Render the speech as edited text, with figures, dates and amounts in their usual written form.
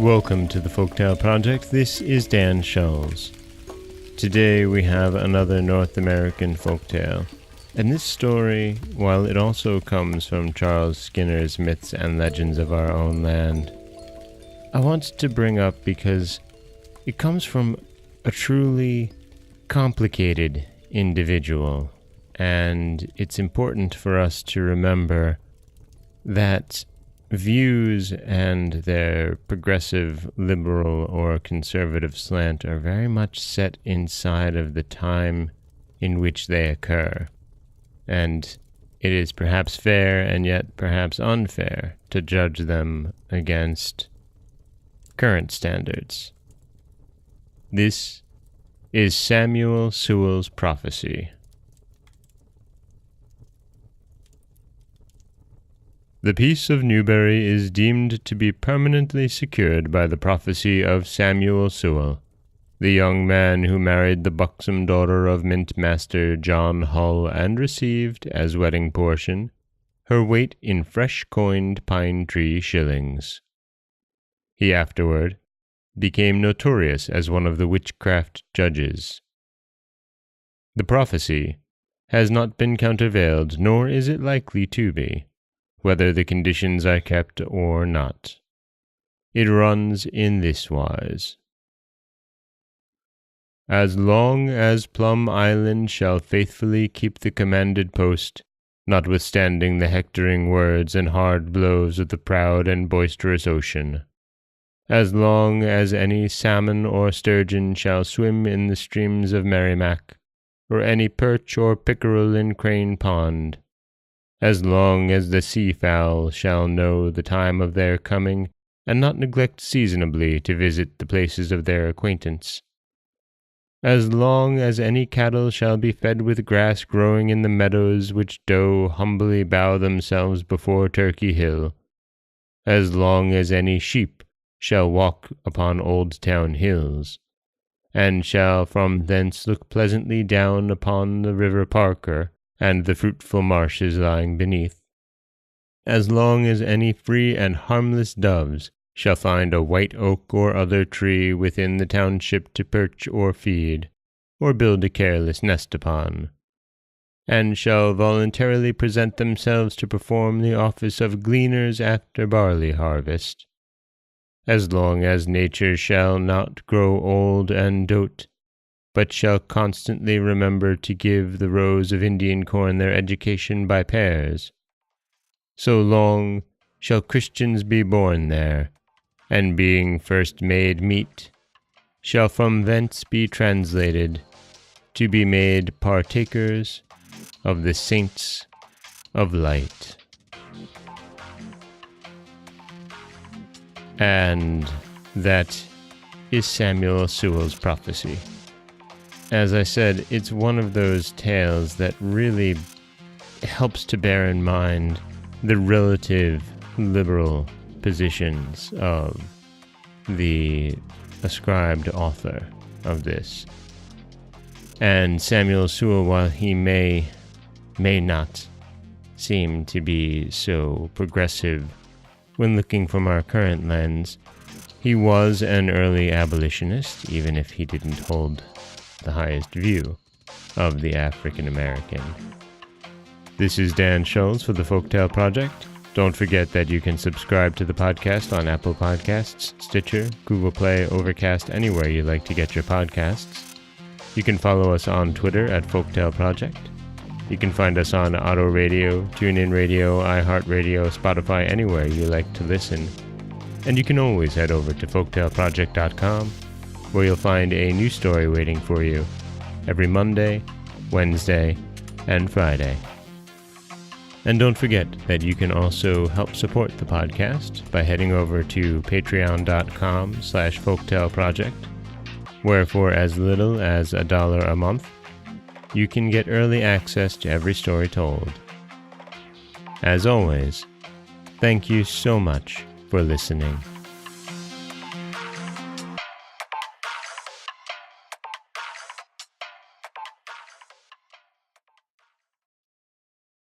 Welcome to the Folktale Project. This is Dan Schulz. Today we have another North American folktale. And this story, while it also comes from Charles Skinner's Myths and Legends of Our Own Land, I wanted to bring up because it comes from a truly complicated individual. And it's important for us to remember that views and their progressive, liberal, or conservative slant are very much set inside of the time in which they occur. And it is perhaps fair and yet perhaps unfair to judge them against current standards. This is Samuel Sewall's prophecy. The peace of Newbury is deemed to be permanently secured by the prophecy of Samuel Sewall, the young man who married the buxom daughter of Mint-Master John Hull and received, as wedding portion, her weight in fresh-coined pine-tree shillings. He afterward became notorious as one of the witchcraft judges. The prophecy has not been countervailed, nor is it likely to be, whether the conditions are kept or not. It runs in this wise. As long as Plum Island shall faithfully keep the commanded post, notwithstanding the hectoring words and hard blows of the proud and boisterous ocean, as long as any salmon or sturgeon shall swim in the streams of Merrimack, or any perch or pickerel in Crane Pond, as long as the sea-fowl shall know the time of their coming, and not neglect seasonably to visit the places of their acquaintance, as long as any cattle shall be fed with grass growing in the meadows which do humbly bow themselves before Turkey Hill, as long as any sheep shall walk upon Old Town hills, and shall from thence look pleasantly down upon the river Parker, and the fruitful marshes lying beneath, as long as any free and harmless doves shall find a white oak or other tree within the township to perch or feed, or build a careless nest upon, and shall voluntarily present themselves to perform the office of gleaners after barley harvest, as long as nature shall not grow old and dote, but shall constantly remember to give the rows of Indian corn their education by pairs, so long shall Christians be born there, and being first made meet, shall from thence be translated to be made partakers of the saints of light. And that is Samuel Sewall's prophecy. As I said, it's one of those tales that really helps to bear in mind the relative liberal positions of the ascribed author of this. And Samuel Sewall, while he may not seem to be so progressive when looking from our current lens, he was an early abolitionist, even if he didn't hold the highest view of the African American. This is Dan Schulz for the Folktale Project. Don't forget that you can subscribe to the podcast on Apple Podcasts, Stitcher, Google Play, Overcast, anywhere you like to get your podcasts. You can follow us on Twitter at Folktale Project. You can find us on Auto Radio, TuneIn Radio, iHeartRadio, Spotify, anywhere you like to listen. And you can always head over to folktaleproject.com, where you'll find a new story waiting for you every Monday, Wednesday, and Friday. And don't forget that you can also help support the podcast by heading over to patreon.com/folktaleproject, where for as little as $1 a month, you can get early access to every story told. As always, thank you so much for listening.